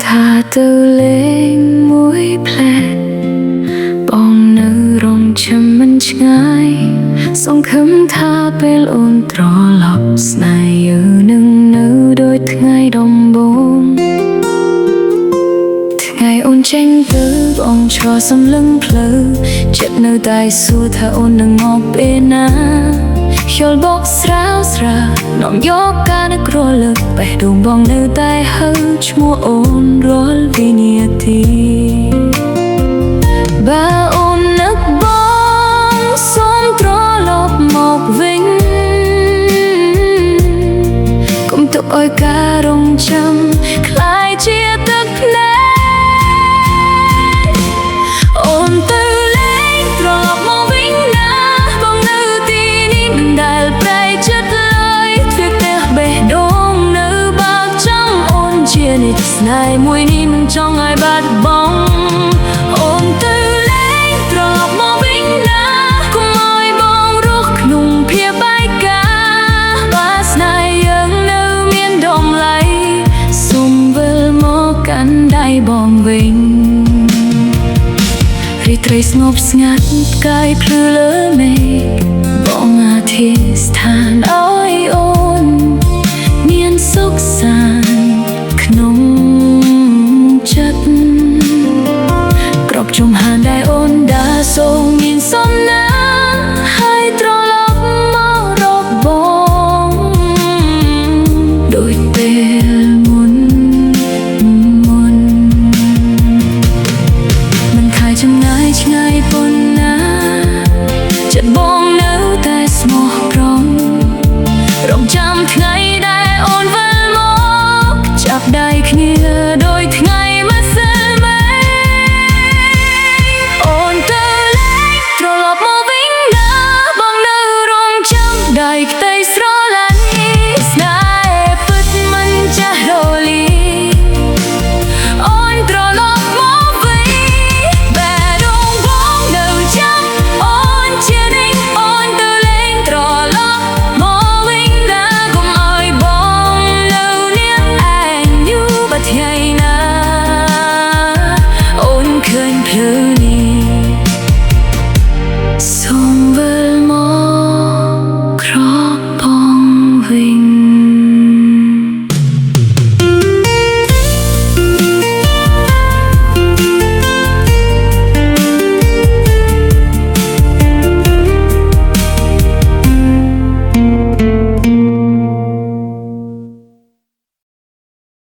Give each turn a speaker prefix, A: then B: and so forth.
A: ថាទៅលេងមួយផ្លែបងនៅរងចាំមិនឆ្ងាយសង្ឃឹមថាពេលអូនត្រឡប់ស្នេហ៍យើងនឹងនៅដូចថ្ងៃដំបូងថ្ងៃអូនចេញទៅបងឈរសំលឹងផ្លូវចិត្តនៅតែសួរថាអូននឹងមកពេលណាខ្យល់បកស្រាវស្រានាំយកការនឹករលឹកបេះដូងបងនៅតែហៅឈ្មោះអូនរាល់វិនាទីបើអូននឹកបងសូមត្រឡប់មកវិញកុំទុកឲ្យការរងចាំคล้ายជាទឹកភ្នែកអូនទៅលេងត្រឡប់មកវិញណាបងនៅទីនេះមិនដែលប្រែចិត្តឡើយទ្វាផ្ទះបេះដូងនៅបើកចាំអូនជានិច្ចស្នេហ៍មួយនេះមិនចង់ឲ្យបាត់បង់អូនទៅលេងត្រឡប់មកវិញណាកុំឲ្យបងរស់ក្នុងភាពបែកការបើស្នេហ៍យើងនៅមានតម្លៃសូមវិលមកកាន់ដៃបងវិញរីត្រីស្ងប់ស្ងាត់ផ្កាយភ្លឺលើមេឃបងអធិស្ឋានឲ្យអូនមានសុខសាន្តក្នុងចិត្តក្របជុំហានដែលអូនដើរសូមមានសំណាងហើយត្រឡប់មករកបងដូចពេលមុនមិនខាយចំណាយឆ្ងាយប៉ុណ្ណាចិត្តបងនៅតែស្មោះត្រង់រងចាំថ្ងៃដែលអូនវិលមកចាប់ដៃគ្នា